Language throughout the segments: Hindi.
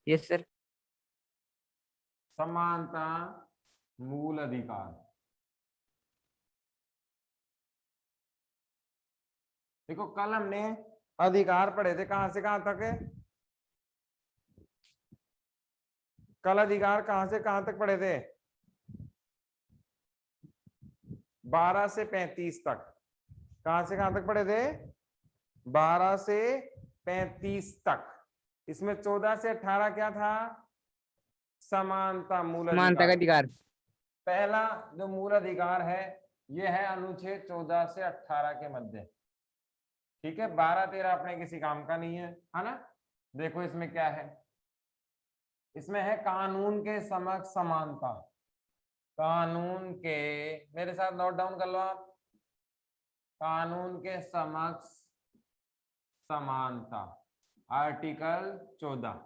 Yes sir. समानता मूल अधिकार। देखो कल हमने अधिकार पढ़े थे, कहां से कहां तक है? कल अधिकार कहां से कहां तक पढ़े थे? 12 से 35 तक। कहां से कहां तक पढ़े थे? 12 से 35 तक। इसमें 14 से 18 क्या था? समानता मूल समानता का अधिकार। अधिकार। पहला जो मूल अधिकार है यह है अनुच्छेद 14 से 18 के मध्य। ठीक है, 12-13 अपने किसी काम का नहीं है ना। देखो इसमें क्या है, इसमें है कानून के समक्ष समानता। कानून के, मेरे साथ नोट डाउन कर लो आप, कानून के समक्ष समानता, आर्टिकल 14।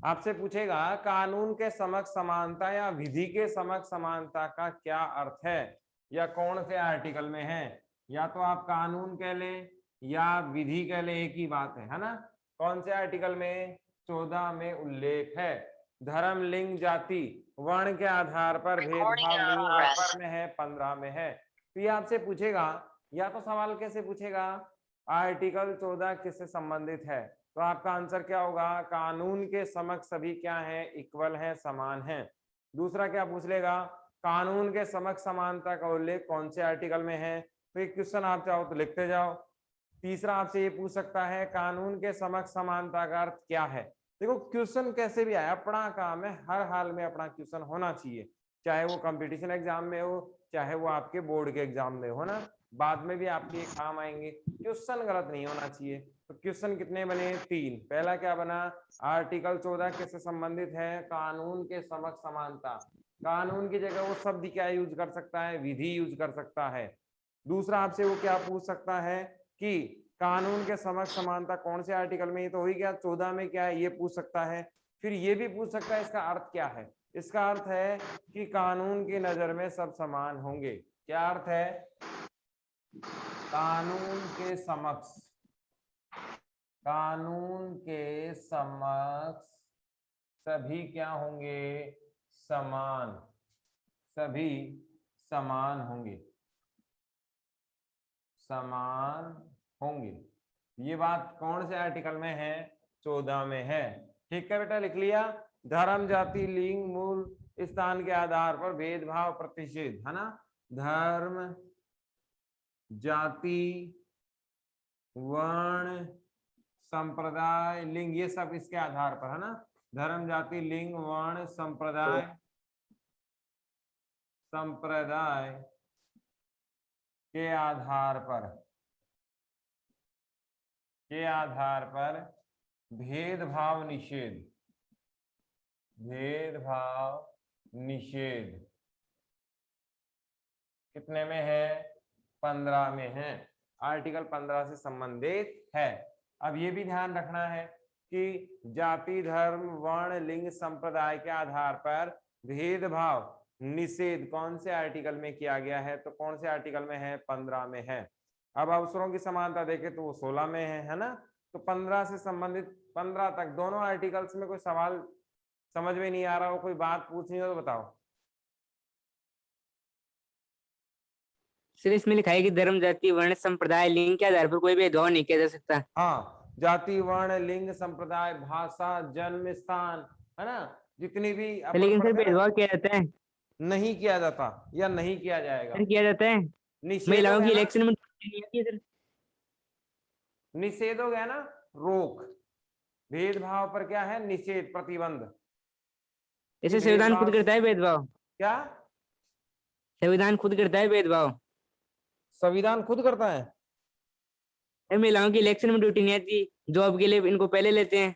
आपसे पूछेगा कानून के समक्ष समानता या विधि के समक्ष समानता का क्या अर्थ है या कौन से आर्टिकल में है। या तो आप कानून कह लें या विधि कह लें, एक ही बात है ना। कौन से आर्टिकल में? 14 में उल्लेख है धर्म, लिंग, जाति, वर्ण के आधार पर भेदभाव नहीं होगा में है, 15 में है। तो ये आपसे पूछेगा, या तो सवाल कैसे पूछेगा, आर्टिकल 14 किससे संबंधित है, तो आपका आंसर क्या होगा? कानून के समक्ष सभी क्या है? इक्वल है, समान है। दूसरा क्या पूछ लेगा? कानून के समक्ष समानता का उल्लेख कौन से आर्टिकल में है, तो एक क्वेश्चन आप चाहो तो लिखते जाओ। तीसरा आपसे ये पूछ सकता है कानून के समक्ष समानता का अर्थ क्या है। देखो क्वेश्चन कैसे भी आए, अपना काम है हर हाल में अपना क्वेश्चन होना चाहिए, चाहे वो कंपटीशन एग्जाम में हो, चाहे वो आपके बोर्ड के एग्जाम में हो ना, बाद में भी आपके काम आएंगे। क्वेश्चन गलत नहीं होना चाहिए। तो क्वेश्चन कितने बने? 3। पहला क्या बना? आर्टिकल 14 किससे संबंधित है? कानून के समक्ष समानता। कानून की जगह वो शब्द क्या यूज कर सकता है? विधि यूज कर सकता है। दूसरा आपसे वो क्या पूछ सकता है कि कानून के समक्ष समानता कौन से आर्टिकल में? ये तो हो ही गया। 14 में क्या है ये पूछ सकता है। फिर ये भी पूछ सकता है इसका अर्थ क्या है। इसका अर्थ है कि कानून की नजर में सब समान होंगे। क्या अर्थ है? कानून के समक्ष, कानून के समक्ष सभी क्या होंगे? समान, सभी समान होंगे, समान होंगे। ये बात कौन से आर्टिकल में है? 14 में है। ठीक है बेटा, लिख लिया। धर्म, जाति, लिंग, मूल स्थान के आधार पर भेदभाव प्रतिषेध, है ना। धर्म, जाति, वर्ण, संप्रदाय, लिंग, ये सब इसके आधार पर है ना। धर्म, जाति, लिंग, वर्ण, संप्रदाय, संप्रदाय के आधार पर, के आधार पर भेदभाव निषेध, भेदभाव निषेध कितने में है? 15 में है। आर्टिकल 15 से संबंधित है। अब ये भी ध्यान रखना है कि जाति, धर्म, वर्ण, लिंग, संप्रदाय के आधार पर भेदभाव निषेध कौन से आर्टिकल में किया गया है, तो कौन से आर्टिकल में है? 15 में है। अब अवसरों की समानता देखें तो वो 16 में है ना। तो 15 से संबंधित 15 तक दोनों आर्टिकल्स में कोई सवाल समझ में नहीं आ रहा हो, कोई बात पूछनी हो तो बताओ। सर इसमें लिखा है कि धर्म, जाति, वर्ण, संप्रदाय, लिंग के आधार पर कोई भेदभाव नहीं किया जा सकता। हाँ, जाति, वर्ण, लिंग, संप्रदाय, भाषा, जन्म स्थान, है ना, जितनी भी अपन लेकिन सर पढ़ते हैं ना, भेदभाव किया जाता है। नहीं किया जाता या नहीं किया जाएगा। सर किया जाता है। निषेध हो महिलाओं गया की ना, इलेक्शन में नहीं आती है सर। निषेध हो गया ना, रोक। भेदभाव पर क्या है? निषेध, प्रतिबंध। कि जैसे संविधान खुद भेदभाव करता है भेदभाव। क्या? संविधान खुद करता है भेदभाव। संविधान खुद करता है? महिलाओं की इलेक्शन में ड्यूटी नहीं आती, जॉब के लिए इनको पहले लेते हैं।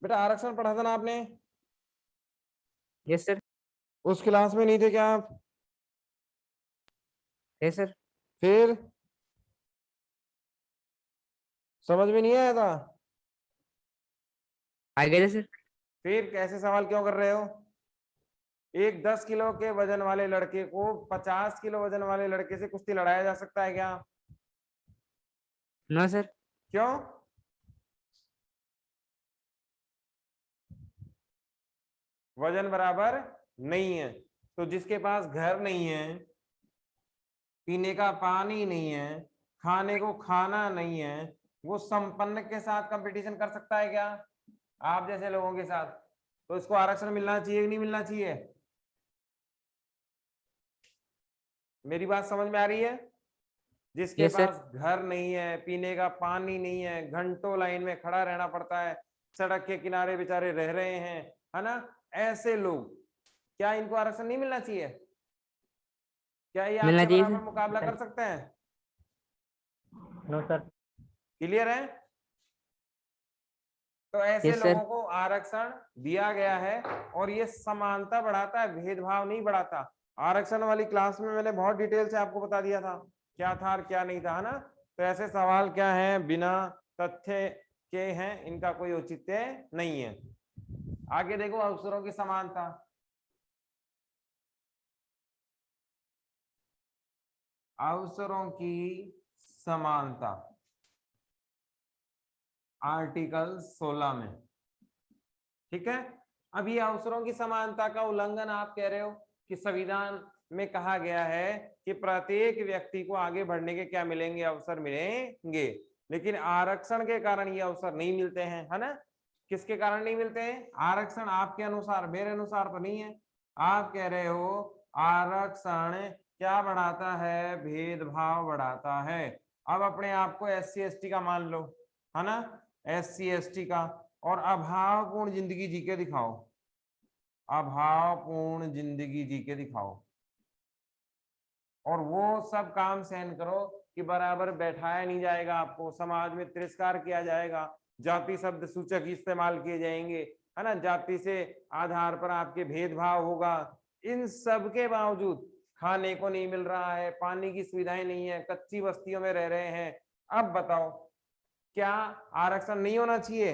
बेटा आरक्षण पढ़ा था ना आपने? Yes sir. उस क्लास में नहीं थे क्या आप? Yes sir. फिर समझ में नहीं आया था? आ गया सर। फिर कैसे सवाल क्यों कर रहे हो? एक 10 किलो के वजन वाले लड़के को 50 किलो वजन वाले लड़के से कुश्ती लड़ाया जा सकता है क्या? No sir. क्यों? वजन बराबर नहीं है। तो जिसके पास घर नहीं है, पीने का पानी नहीं है, खाने को खाना नहीं है, वो संपन्न के साथ कंपटीशन कर सकता है क्या? आप जैसे लोगों के साथ। तो इसको आरक्षण मिलना चाहिए कि नहीं मिलना चाहिए? मेरी बात समझ में आ रही है? जिसके यस सर। पास घर नहीं है, पीने का पानी नहीं है, घंटों लाइन में खड़ा रहना पड़ता है, सड़क के किनारे बेचारे रह रहे हैं, है ना, ऐसे लोग, क्या इनको आरक्षण नहीं मिलना चाहिए? क्या ये मिलना आपके चाहिए बराबर मुकाबला सर। कर सकते हैं? No sir. क्लियर है? तो ऐसे यस लोगों सर। को आरक्षण दिया गया है, और ये समानता बढ़ाता है, भेदभाव नहीं बढ़ाता। आरक्षण वाली क्लास में मैंने बहुत डिटेल से आपको बता दिया था क्या था और क्या नहीं था, है ना। तो ऐसे सवाल क्या है, बिना तथ्य के हैं, इनका कोई औचित्य नहीं है। आगे देखो, अवसरों की समानता। अवसरों की समानता आर्टिकल 16 में, ठीक है। अब ये अवसरों की समानता का उल्लंघन आप कह रहे हो कि संविधान में कहा गया है कि प्रत्येक व्यक्ति को आगे बढ़ने के क्या मिलेंगे, अवसर मिलेंगे, लेकिन आरक्षण के कारण ये अवसर नहीं मिलते हैं, है ना। किसके कारण नहीं मिलते हैं आरक्षण? आपके अनुसार, मेरे अनुसार तो नहीं है। आप कह रहे हो आरक्षण क्या बढ़ाता है, भेदभाव बढ़ाता है। अब अपने आप को SC ST का मान लो, है ना, SC ST का, और अभावपूर्ण जिंदगी जी के दिखाओ, अभावपूर्ण जिंदगी जी के दिखाओ, और वो सब काम सहन करो कि बराबर बैठाया नहीं जाएगा आपको, समाज में तिरस्कार किया जाएगा, जाति शब्द सूचक इस्तेमाल किए जाएंगे, है ना, जाति से आधार पर आपके भेदभाव होगा। इन सब के बावजूद खाने को नहीं मिल रहा है, पानी की सुविधाएं नहीं है, कच्ची बस्तियों में रह रहे हैं। अब बताओ, क्या आरक्षण नहीं होना चाहिए?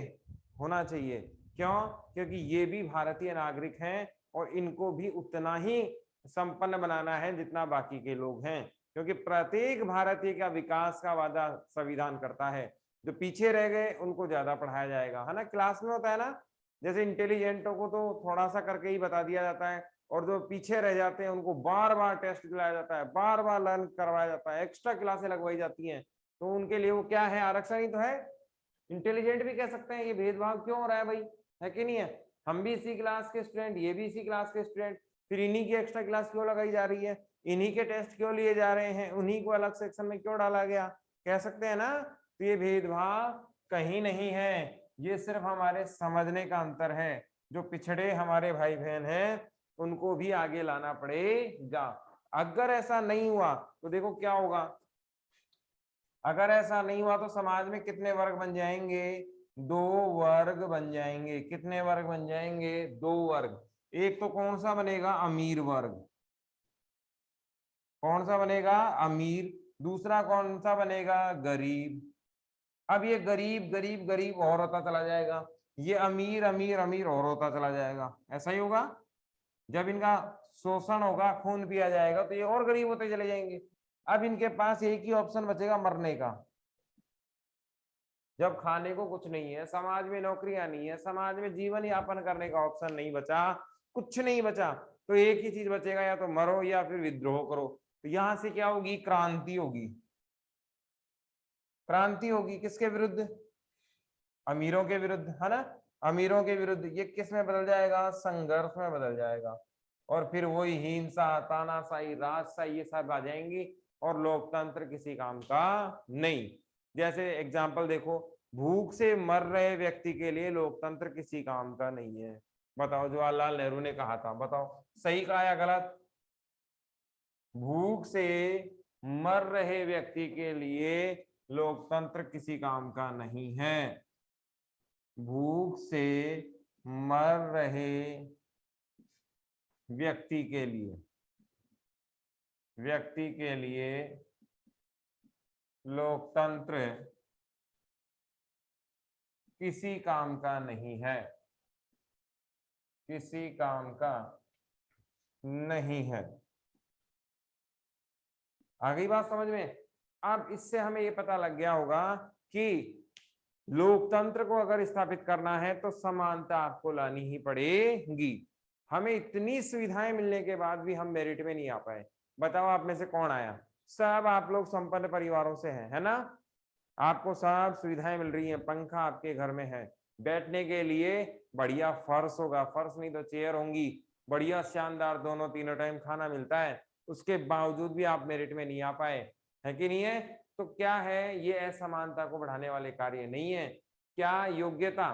होना चाहिए। क्यों? क्योंकि ये भी भारतीय नागरिक हैं, और इनको भी उतना ही संपन्न बनाना है जितना बाकी के लोग हैं, क्योंकि प्रत्येक भारतीय का विकास का वादा संविधान करता है। जो पीछे रह गए उनको ज्यादा पढ़ाया जाएगा, है ना, क्लास में होता है ना, जैसे इंटेलिजेंटों को तो थोड़ा सा करके ही बता दिया जाता है, और जो पीछे रह जाते हैं उनको बार बार टेस्ट दिलाया जाता है, बार बार लर्न करवाया जाता है, एक्स्ट्रा क्लासें लगवाई जाती हैं। तो उनके लिए वो क्या है, आरक्षण ही तो है। इंटेलिजेंट भी कह सकते हैं ये भेदभाव क्यों हो रहा है भाई, है कि नहीं है? हम भी इसी क्लास के स्टूडेंट, ये भी इसी क्लास के स्टूडेंट, फिर इन्हीं की एक्स्ट्रा क्लास क्यों लगाई जा रही है, इन्हीं के टेस्ट क्यों लिए जा रहे हैं, उन्हीं को अलग सेक्शन में क्यों डाला गया, कह सकते हैं ना। तो ये भेदभाव कहीं नहीं है, ये सिर्फ हमारे समझने का अंतर है। जो पिछड़े हमारे भाई बहन हैं उनको भी आगे लाना पड़ेगा। अगर ऐसा नहीं हुआ तो देखो क्या होगा, अगर ऐसा नहीं हुआ तो समाज में कितने वर्ग बन जाएंगे, 2 वर्ग बन जाएंगे। कितने वर्ग बन जाएंगे? 2 वर्ग। एक तो कौन सा बनेगा, अमीर वर्ग, कौन सा बनेगा, अमीर। दूसरा कौन सा बनेगा, गरीब। अब ये गरीब गरीब गरीब और होता चला जाएगा, ये अमीर अमीर अमीर और होता चला जाएगा। ऐसा ही होगा, जब इनका शोषण होगा, खून पिया जाएगा, तो ये और गरीब होते चले जाएंगे। अब इनके पास एक ही ऑप्शन बचेगा, मरने का। जब खाने को कुछ नहीं है, समाज में नौकरियां नहीं है, समाज में जीवन यापन करने का ऑप्शन नहीं बचा, कुछ नहीं बचा, तो एक ही चीज बचेगा, या तो मरो या फिर विद्रोह करो। तो यहां से क्या होगी, क्रांति होगी। क्रांति होगी किसके विरुद्ध? अमीरों के विरुद्ध, है ना, अमीरों के विरुद्ध। ये किस में बदल जाएगा, संघर्ष में बदल जाएगा, और फिर वही हिंसा, तानाशाही, राजशाही ये सब आ जाएंगी, और लोकतंत्र किसी काम का नहीं। जैसे एग्जाम्पल देखो, भूख से मर रहे व्यक्ति के लिए लोकतंत्र किसी काम का नहीं है। बताओ, जवाहरलाल नेहरू ने कहा था, बताओ सही कहा या गलत? भूख से मर रहे व्यक्ति के लिए लोकतंत्र किसी काम का नहीं है। भूख से मर रहे व्यक्ति के लिए, व्यक्ति के लिए लोकतंत्र किसी काम का नहीं है, किसी काम का नहीं है। आ गई बात समझ में? अब इससे हमें ये पता लग गया होगा कि लोकतंत्र को अगर स्थापित करना है तो समानता आपको लानी ही पड़ेगी। हमें इतनी सुविधाएं मिलने के बाद भी हम मेरिट में नहीं आ पाए। बताओ आप में से कौन आया? सब आप लोग संपन्न परिवारों से हैं, है ना? आपको सब सुविधाएं मिल रही हैं, पंखा आपके घर में है, बैठने के लिए बढ़िया फर्श होगा, फर्श नहीं तो चेयर होंगी, बढ़िया शानदार दोनों तीनों टाइम खाना मिलता है, उसके बावजूद भी आप मेरिट में नहीं आ पाए, है कि नहीं है? तो क्या है, ये असमानता को बढ़ाने वाले कार्य नहीं है। क्या योग्यता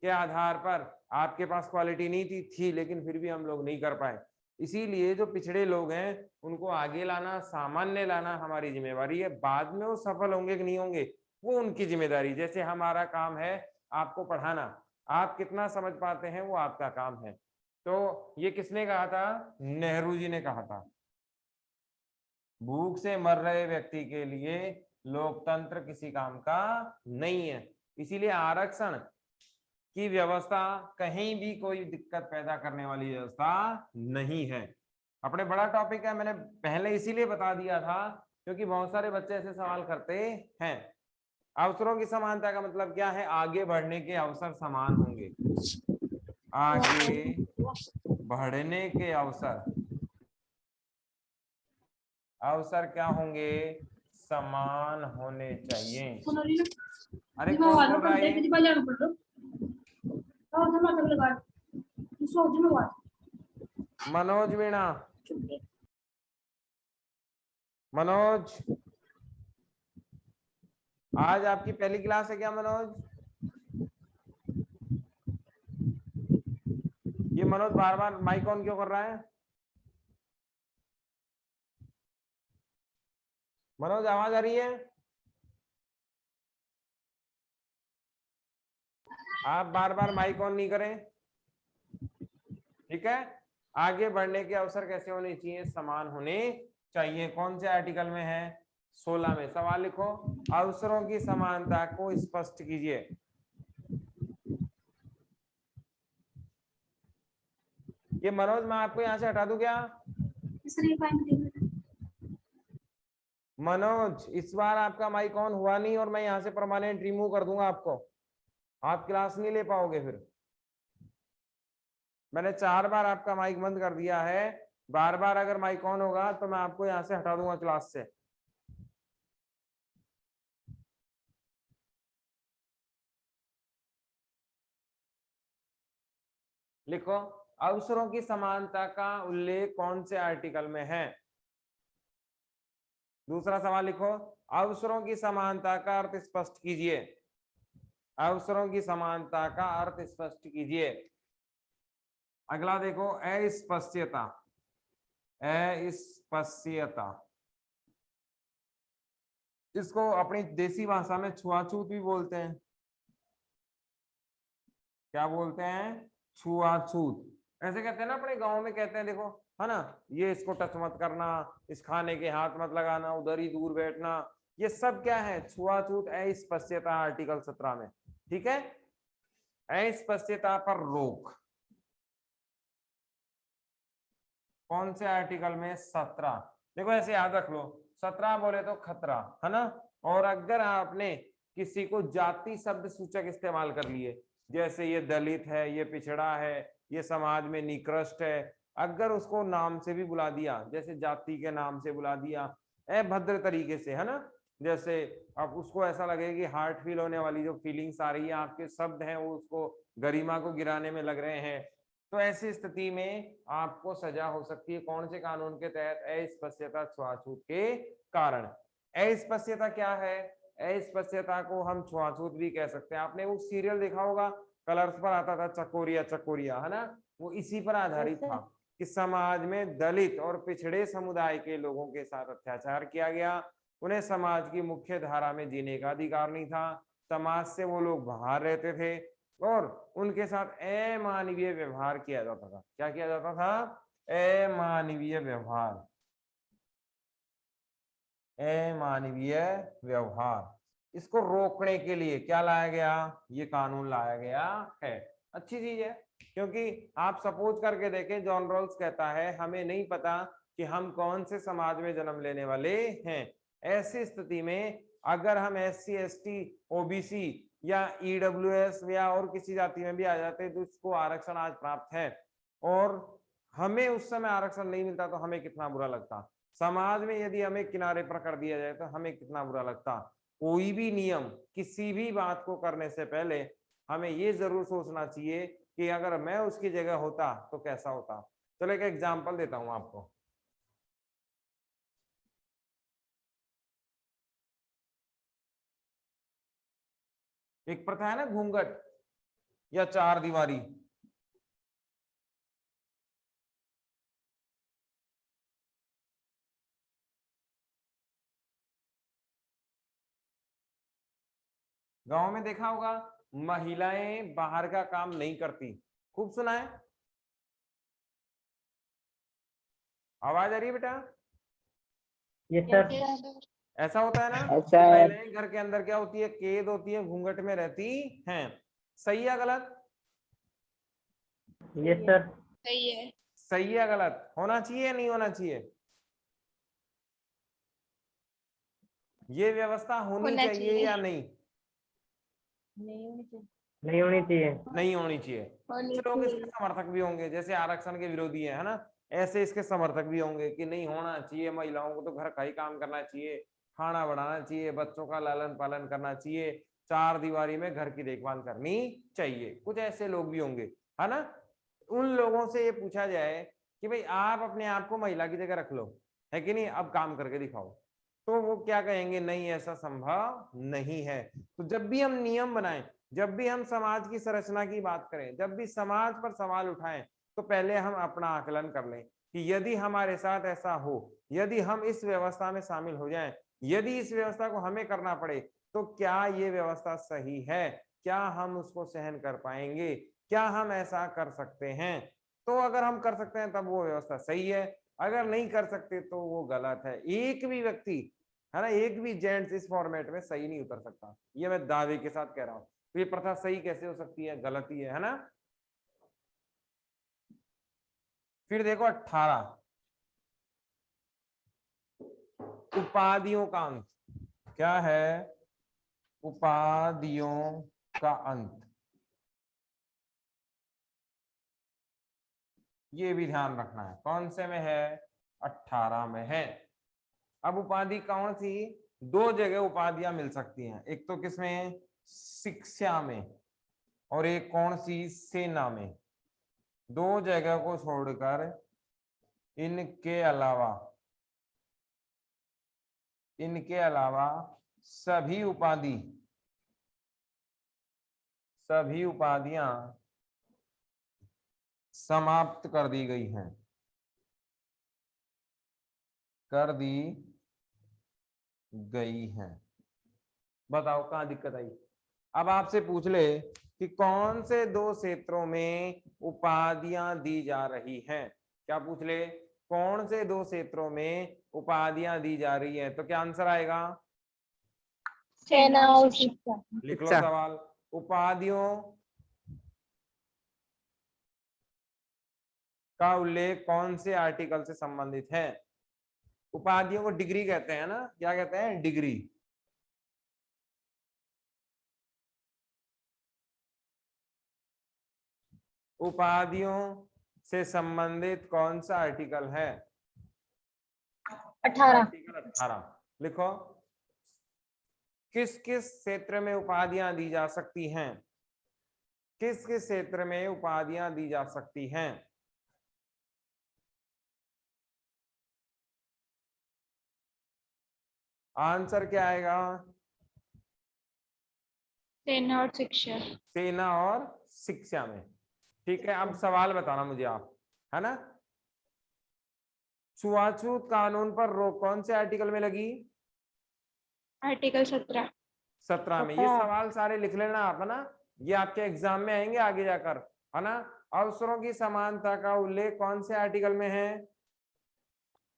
के आधार पर आपके पास क्वालिटी नहीं थी लेकिन फिर भी हम लोग नहीं कर पाए। इसीलिए जो पिछड़े लोग हैं उनको आगे लाना, सामान्य लाना हमारी जिम्मेवारी है। बाद में वो सफल होंगे कि नहीं होंगे वो उनकी जिम्मेदारी। जैसे हमारा काम है आपको पढ़ाना, आप कितना समझ पाते हैं वो आपका काम है। तो ये किसने कहा था? नेहरू जी ने कहा था। भूख से मर रहे व्यक्ति के लिए लोकतंत्र किसी काम का नहीं है। इसीलिए आरक्षण की व्यवस्था कहीं भी कोई दिक्कत पैदा करने वाली व्यवस्था नहीं है। अपने बड़ा टॉपिक है, मैंने पहले इसीलिए बता दिया था क्योंकि बहुत सारे बच्चे ऐसे सवाल करते हैं। अवसरों की समानता का मतलब क्या है? आगे बढ़ने के अवसर समान होंगे। आगे बढ़ने के अवसर क्या होंगे? समान होने चाहिए। अरे कौन बोल रहा है ये? मनोज वीणा, मनोज, आज आपकी पहली क्लास है क्या मनोज? ये मनोज बार बार माइक ऑन क्यों कर रहा है? मनोज आवाज आ रही है? आप बार बार माइक ऑन नहीं करें, ठीक है? आगे बढ़ने के अवसर कैसे होने चाहिए? समान होने चाहिए। कौन से आर्टिकल में है? 16 में। सवाल लिखो, अवसरों की समानता को स्पष्ट कीजिए। ये मनोज मैं आपको यहां से हटा दूं क्या? मनोज इस बार आपका माइक ऑन हुआ नहीं और मैं यहां से परमानेंट रिमूव कर दूंगा आपको, आप क्लास नहीं ले पाओगे फिर। मैंने 4 बार आपका माइक बंद कर दिया है, बार बार अगर माइक ऑन होगा तो मैं आपको यहां से हटा दूंगा क्लास से। लिखो, अवसरों की समानता का उल्लेख कौन से आर्टिकल में है? दूसरा सवाल लिखो, अवसरों की समानता का अर्थ स्पष्ट कीजिए। अवसरों की समानता का अर्थ स्पष्ट कीजिए। अगला देखो, अस्पृश्यता। अस्पृश्यता, इसको अपनी देसी भाषा में छुआछूत भी बोलते हैं। क्या बोलते हैं? छुआछूत। ऐसे कहते हैं ना, अपने गांव में कहते हैं, देखो है ना, ये इसको टच मत करना, इस खाने के हाथ मत लगाना, उधर ही दूर बैठना, ये सब क्या है? छुआछूत, अस्पृश्यता, आर्टिकल 17 में। ठीक है, अस्पृश्यता पर रोक कौन से आर्टिकल में? 17। देखो ऐसे याद रख लो, 17 बोले तो खतरा, है ना? और अगर आपने किसी को जाति शब्द सूचक इस्तेमाल कर लिए, जैसे ये दलित है, ये पिछड़ा है, ये समाज में निकृष्ट है, अगर उसको नाम से भी बुला दिया, जैसे जाति के नाम से बुला दिया अभद्र तरीके से, है ना, जैसे अब उसको ऐसा लगे कि हार्ट फील होने वाली जो फीलिंग्स आ रही है, आपके शब्द हैं वो उसको गरिमा को गिराने में लग रहे हैं, तो ऐसी स्थिति में आपको सजा हो सकती है। कौन से कानून के तहत? अस्पृश्यता, छुआछूत के कारण। अस्पृश्यता क्या है? अस्पृश्यता को हम छुआछूत भी कह सकते हैं। आपने वो सीरियल देखा होगा, कलर्स पर आता था, चकोरिया चकोरिया, है ना? वो इसी पर आधारित था कि समाज में दलित और पिछड़े समुदाय के लोगों के साथ अत्याचार किया गया, उन्हें समाज की मुख्य धारा में जीने का अधिकार नहीं था, समाज से वो लोग बाहर रहते थे और उनके साथ अमानवीय व्यवहार किया जाता था। क्या किया जाता था? अमानवीय व्यवहार। अमानवीय व्यवहार, इसको रोकने के लिए क्या लाया गया? ये कानून लाया गया है। अच्छी चीज है, क्योंकि आप सपोज करके देखें, जॉन रॉल्स कहता है हमें नहीं पता कि हम कौन से समाज में जन्म लेने वाले हैं। ऐसी स्थिति में अगर हम SC ST OBC या EWS या और किसी जाति में भी आ जाते हैं तो इसको आरक्षण आज प्राप्त है। और हमें उस समय आरक्षण नहीं मिलता तो हमें कितना बुरा लगता। समाज में यदि हमें किनारे पर कर दिया जाए तो हमें कितना बुरा लगता। कोई भी नियम, किसी भी बात को करने से पहले हमें ये जरूर सोचना चाहिए कि अगर मैं उसकी जगह होता तो कैसा होता। चलो एक एग्जांपल देता हूं आपको। एक प्रथा है ना घूंघट या चार दीवारी। गांव में देखा होगा महिलाएं बाहर का काम नहीं करती, खूब सुना है। आवाज आ रही है बेटा? Yes sir. ऐसा होता है ना ऐसा कि है। महिलाएं घर के अंदर क्या होती है, कैद होती है, घूंघट में रहती हैं। सही है गलत? Yes sir. सही है। सही है गलत? होना चाहिए या नहीं होना चाहिए? ये व्यवस्था होनी होना चाहिए चाहिए। या नहीं? नहीं होनी चाहिए। नहीं होनी चाहिए। होनी कुछ लोग इसके चाहिए। समर्थक भी होंगे, जैसे आरक्षण के विरोधी है ना, ऐसे इसके समर्थक भी होंगे कि नहीं होना चाहिए, महिलाओं को तो घर का ही काम करना चाहिए, खाना बनाना चाहिए, बच्चों का लालन पालन करना चाहिए, चार दीवारी में घर की देखभाल करनी चाहिए। कुछ ऐसे लोग भी होंगे, है ना। उन लोगों से ये पूछा जाए कि भाई आप अपने आप को महिला की जगह रख लो, है कि नहीं, अब काम करके दिखाओ, तो वो क्या कहेंगे, नहीं ऐसा संभव नहीं है। तो जब भी हम नियम बनाएं, जब भी हम समाज की संरचना की बात करें, जब भी समाज पर सवाल उठाएं, तो पहले हम अपना आकलन कर लें कि यदि हमारे साथ ऐसा हो, यदि हम इस व्यवस्था में शामिल हो जाएं, यदि इस व्यवस्था को हमें करना पड़े, तो क्या ये व्यवस्था सही है, क्या हम उसको सहन कर पाएंगे, क्या हम ऐसा कर सकते हैं। तो अगर हम कर सकते हैं तब वो व्यवस्था सही है, अगर नहीं कर सकते तो वो गलत है। एक भी व्यक्ति, है ना, एक भी जेंट्स इस फॉर्मेट में सही नहीं उतर सकता, ये मैं दावे के साथ कह रहा हूं। तो ये प्रथा सही कैसे हो सकती है, गलत ही है ना। फिर देखो 18, उपाधियों का अंत। क्या है? उपाधियों का अंत। ये भी ध्यान रखना है, कौन से में है, 18 में है। अब उपाधि कौन सी, दो जगह उपाधियां मिल सकती हैं, एक तो किसमें, शिक्षा में, और एक कौन सी, सेना में। दो जगह को छोड़कर इनके अलावा, इनके अलावा सभी उपाधि, सभी उपाधियां समाप्त कर दी गई हैं, कर दी गई हैं। बताओ कहां दिक्कत आई। अब आपसे पूछ ले कि कौन से दो क्षेत्रों में उपाधियां दी जा रही हैं, क्या पूछ ले, कौन से दो क्षेत्रों में उपाधियां दी जा रही है, तो क्या आंसर आएगा, सेना और शिक्षा। लिख लो अच्छा। सवाल। उपाधियों का उल्लेख कौन से आर्टिकल से संबंधित है। उपाधियों को डिग्री कहते हैं ना, क्या कहते हैं, डिग्री। उपाधियों से संबंधित कौन सा आर्टिकल है, 18। आर्टिकल 18। लिखो, किस किस क्षेत्र में उपाधियां दी जा सकती हैं, किस किस क्षेत्र में उपाधियां दी जा सकती हैं। आंसर क्या आएगा, सेना और शिक्षा। सेना और शिक्षा में। ठीक है, अब सवाल बताना मुझे आप, है ना। छुआछूत कानून पर रोक कौन से आर्टिकल में लगी, आर्टिकल 17। 17 में। ये सवाल सारे लिख लेना आप, है ना, ये आपके एग्जाम में आएंगे आगे जाकर, है ना। अवसरों की समानता का उल्लेख कौन से आर्टिकल में है,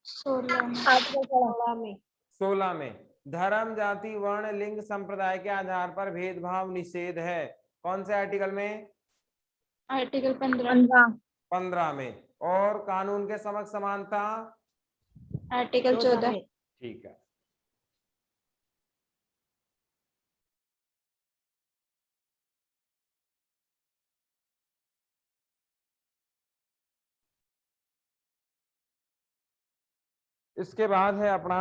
16 में। आर्टिकल 16 में। 16 में। धर्म जाति वर्ण लिंग संप्रदाय के आधार पर भेदभाव निषेध है, कौन से आर्टिकल में, आर्टिकल 15। 15 में। और कानून के समक्ष समानता, आर्टिकल 14। ठीक है। इसके बाद है अपना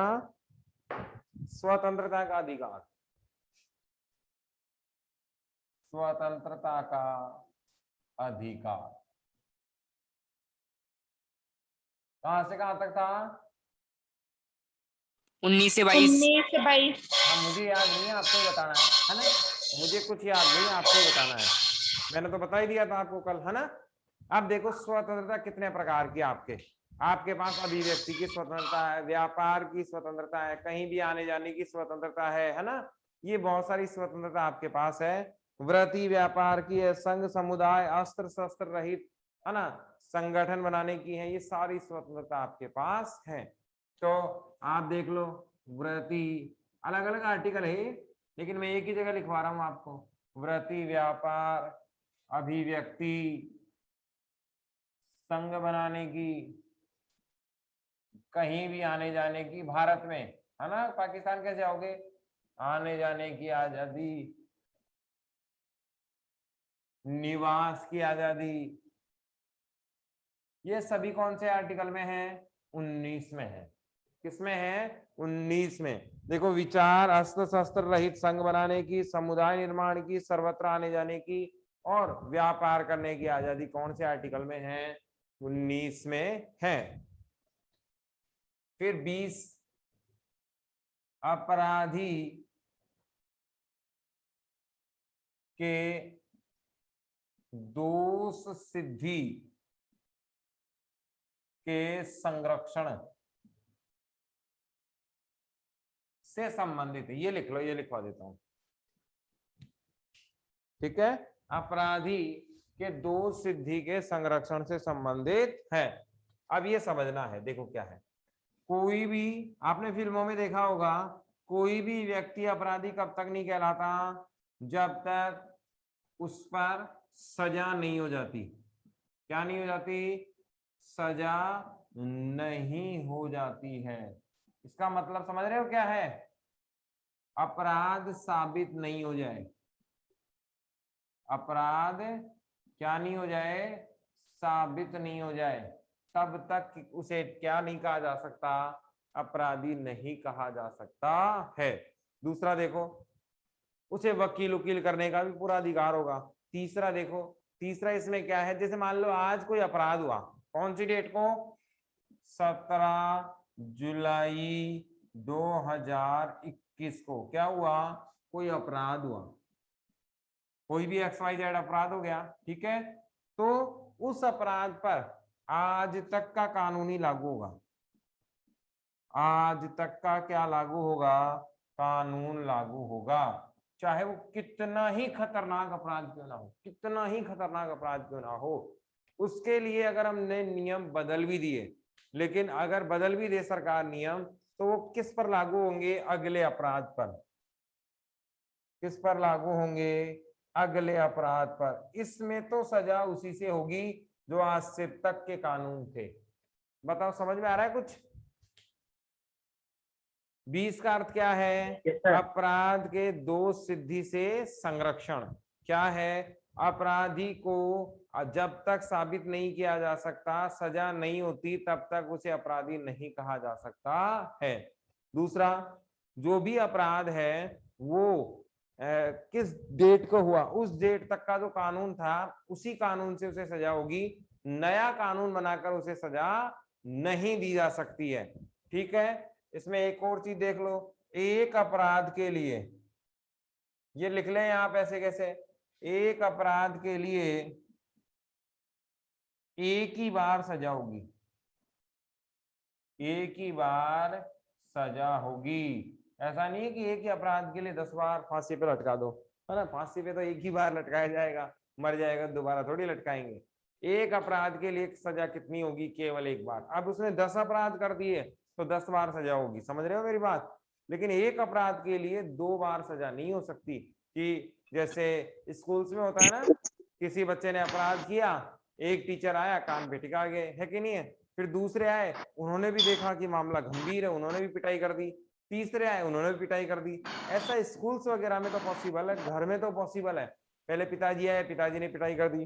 स्वतंत्रता का अधिकार। स्वतंत्रता का अधिकार कहां से कहां तक था? 19 से 22। 19 से 22। हाँ, मुझे याद नहीं है, आपको ही बताना है ना? मुझे कुछ याद नहीं है, आपको ही बताना है। मैंने तो बता ही दिया था आपको कल, है ना? अब देखो स्वतंत्रता कितने प्रकार की आपके पास अभिव्यक्ति की स्वतंत्रता है, व्यापार की स्वतंत्रता है, कहीं भी आने जाने की स्वतंत्रता है ना? ये बहुत सारी स्वतंत्रता आपके पास है। वृत्ति व्यापार की है, संघ समुदाय, अस्त्र शस्त्र रहित, है ना, संगठन बनाने की है, ये सारी स्वतंत्रता आपके पास है। तो आप देख लो, वृत्ति अलग अलग आर्टिकल है, लेकिन मैं एक ही जगह लिखवा रहा हूं आपको। वृत्ति व्यापार, अभिव्यक्ति, संघ बनाने की, कहीं भी आने जाने की, भारत में, है ना, पाकिस्तान कैसे आओगे, आने जाने की आजादी, निवास की आजादी, ये सभी कौन से आर्टिकल में है? 19 में है। किसमें है? 19 में। देखो, विचार, अस्त्र शस्त्र रहित संघ बनाने की, समुदाय निर्माण की, सर्वत्र आने जाने की और व्यापार करने की आजादी कौन से आर्टिकल में है? 19 में है। फिर 20, अपराधी के दोष सिद्धि के संरक्षण से संबंधित है। ये लिख लो, ये लिखवा देता हूं, ठीक है? अपराधी के दोष सिद्धि के संरक्षण से संबंधित है। अब ये समझना है, देखो क्या है, कोई भी, आपने फिल्मों में देखा होगा, कोई भी व्यक्ति अपराधी कब तक नहीं कहलाता? जब तक उस पर सजा नहीं हो जाती। क्या नहीं हो जाती? सजा नहीं हो जाती है। इसका मतलब समझ रहे हो क्या है? अपराध साबित नहीं हो जाए, अपराध क्या नहीं हो जाए? साबित नहीं हो जाए, तब तक उसे क्या नहीं कहा जा सकता? अपराधी नहीं कहा जा सकता है। दूसरा देखो, उसे वकील उकील करने का भी पूरा अधिकार होगा। तीसरा देखो, तीसरा इसमें क्या है, जैसे मान लो आज कोई अपराध हुआ, कौन सी डेट को? 17 जुलाई 2021 को क्या हुआ? कोई अपराध हुआ, कोई भी XYZ अपराध हो गया, ठीक है? तो उस अपराध पर आज तक का कानूनी लागू होगा। आज तक का क्या लागू होगा? कानून लागू होगा, चाहे वो कितना ही खतरनाक अपराध क्यों ना हो, कितना ही खतरनाक अपराध क्यों ना हो। उसके लिए अगर हमने नियम बदल भी दिए, लेकिन अगर बदल भी दे सरकार नियम, तो वो किस पर लागू होंगे? अगले अपराध पर। किस पर लागू होंगे? अगले अपराध पर। इसमें तो सजा उसी से होगी जो आज से तक के कानून थे। बताओ, समझ में आ रहा है कुछ? 20 का अर्थ क्या है? Yes, sir. अपराध के दोष सिद्धि से संरक्षण। क्या है? अपराधी को जब तक साबित नहीं किया जा सकता, सजा नहीं होती, तब तक उसे अपराधी नहीं कहा जा सकता है। दूसरा, जो भी अपराध है वो किस डेट को हुआ, उस डेट तक का जो कानून था, उसी कानून से उसे सजा होगी। नया कानून बनाकर उसे सजा नहीं दी जा सकती है, ठीक है? इसमें एक और चीज देख लो, एक अपराध के लिए, ये लिख लें आप ऐसे कैसे, एक अपराध के लिए एक ही बार सजा होगी, एक ही बार सजा होगी। ऐसा नहीं है कि एक ही अपराध के लिए 10 बार फांसी पे लटका दो, है ना? फांसी पे तो एक ही बार लटकाया जाएगा, मर जाएगा, दोबारा थोड़ी लटकाएंगे। एक अपराध के लिए सजा कितनी होगी? केवल एक बार। अब उसने 10 अपराध कर दिए तो 10 बार सजा होगी, समझ रहे हो मेरी बात? लेकिन एक अपराध के लिए 2 बार सजा नहीं हो सकती। कि जैसे स्कूल्स में होता है ना, किसी बच्चे ने अपराध किया, एक टीचर आया, कान पे टिका गए, है कि नहीं है? फिर दूसरे आए, उन्होंने भी देखा कि मामला गंभीर है, उन्होंने भी पिटाई कर दी। तीसरे आए, उन्होंने भी पिटाई कर दी। ऐसा स्कूल्स वगैरह में तो पॉसिबल है, घर में तो पॉसिबल है। पहले पिताजी आए, पिताजी ने पिटाई कर दी,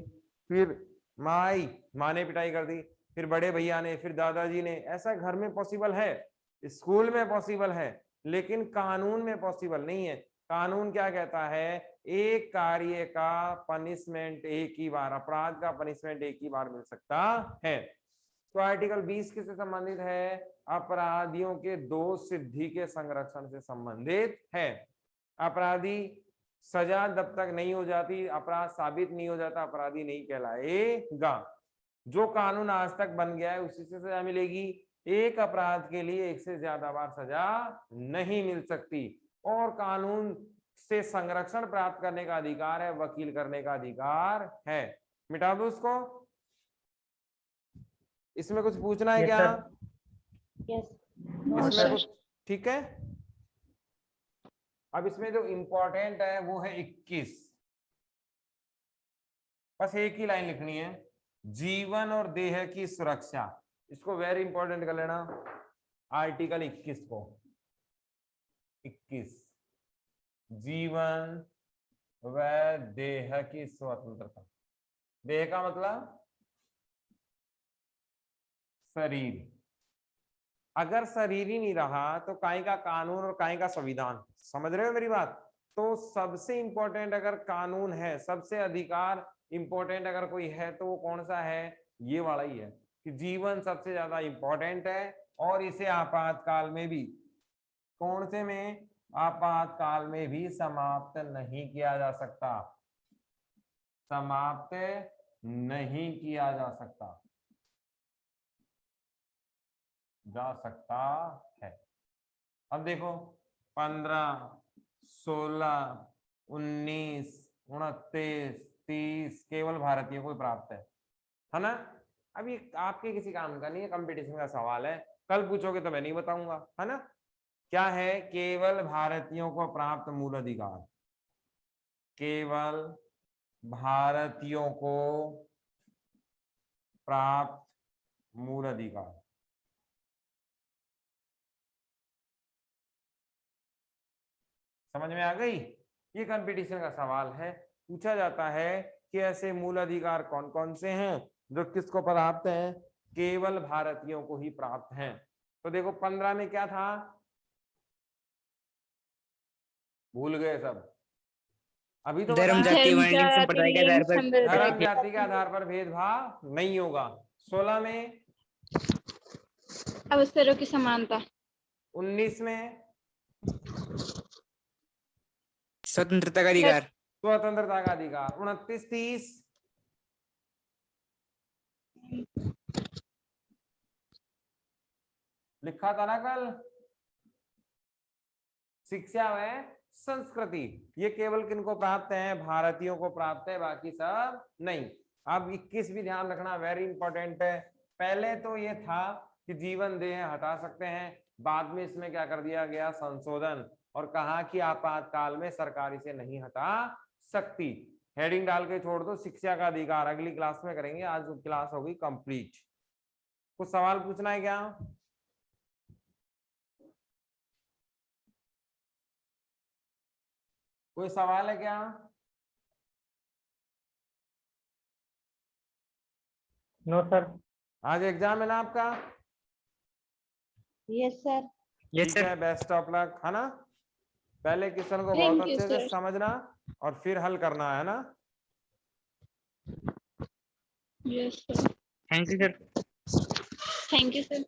फिर माँ आई, माँ ने पिटाई कर दी, फिर बड़े भैया ने, फिर दादाजी ने। ऐसा घर में पॉसिबल है, स्कूल में पॉसिबल है लेकिन कानून में पॉसिबल नहीं है। कानून क्या कहता है, एक कार्य का पनिशमेंट एक ही बार, अपराध का पनिशमेंट एक ही बार मिल सकता है। तो आर्टिकल 20 किससे संबंधित है, अपराधियों के दोष सिद्धि के संरक्षण से संबंधित है। अपराधी सजा जब तक नहीं हो जाती, अपराध साबित नहीं हो जाता, अपराधी नहीं कहलाएगा। जो कानून आज तक बन गया है उसी से सजा मिलेगी। एक अपराध के लिए एक से ज्यादा बार सजा नहीं मिल सकती। और कानून से संरक्षण प्राप्त करने का अधिकार है, वकील करने का अधिकार है। मिटा दो उसको। इसमें कुछ पूछना है Yes, क्या? sir. Yes. इसमें कुछ ठीक है। अब इसमें जो इंपॉर्टेंट है वो है 21। बस एक ही लाइन लिखनी है, जीवन और देह की सुरक्षा। इसको वेरी इंपॉर्टेंट कर लेना, आर्टिकल 21 को। 21 जीवन व देह की स्वतंत्रता। देह का मतलब शरीर। अगर शरीर ही नहीं रहा तो काहे का कानून और काहे का संविधान। समझ रहे हो मेरी बात? तो सबसे इंपॉर्टेंट अगर कानून है, सबसे अधिकार इंपॉर्टेंट अगर कोई है तो वो कौन सा है, ये वाला ही है कि जीवन सबसे ज्यादा इंपॉर्टेंट है। और इसे आपातकाल में भी, कौन से में, आपातकाल में भी समाप्त नहीं किया जा सकता, समाप्त नहीं किया जा सकता है। अब देखो 15, 16, 19, 29, 30 केवल भारतीयों को प्राप्त है ना। अब ये आपके किसी काम का नहीं है, कंपटीशन का सवाल है, कल पूछोगे तो मैं नहीं बताऊंगा, है ना। क्या है, केवल भारतीयों को प्राप्त मूल अधिकार, केवल भारतीयों को प्राप्त मूल अधिकार। समझ में आ गई? ये कंपटीशन का सवाल है, पूछा जाता है कि ऐसे मूल अधिकार कौन कौन से हैं जो किसको प्राप्त हैं, केवल भारतीयों को ही प्राप्त हैं। तो देखो 15 में क्या था, भूल गए सब। अभी तो धर्म, बताया, जाति, वर्णिक संप्रदाय के आधार पर धर्म जाति के आधार पर भेदभाव नहीं होगा। 16 में, अवसरों की समानता। 19 में स्वतंत्रता का अधिकार। स्वतंत्रता का अधिकार। 29, 30 लिखा था ना कल, शिक्षा व संस्कृति। ये केवल किनको प्राप्त है, भारतीयों को प्राप्त है, बाकी सब नहीं। अब 21 भी ध्यान रखना, वेरी इंपॉर्टेंट है। पहले तो ये था कि जीवन देह हटा सकते हैं, बाद में इसमें क्या कर दिया गया, संशोधन, और कहा कि आपातकाल में सरकार इसे नहीं हटा सकती। हेडिंग डाल के छोड़ दो, शिक्षा का अधिकार अगली क्लास में करेंगे, आज क्लास होगी कंप्लीट। कुछ सवाल पूछना है क्या? कोई सवाल है क्या? No sir. आज एग्जाम है ना आपका? Yes sir. यस ठीक सर। है, बेस्ट ऑफ लक, है ना। पहले क्वेश्चन को Thank बहुत you, अच्छे से sir. समझना और फिर हल करना है ना। Yes, sir. Thank you sir. Thank you, sir.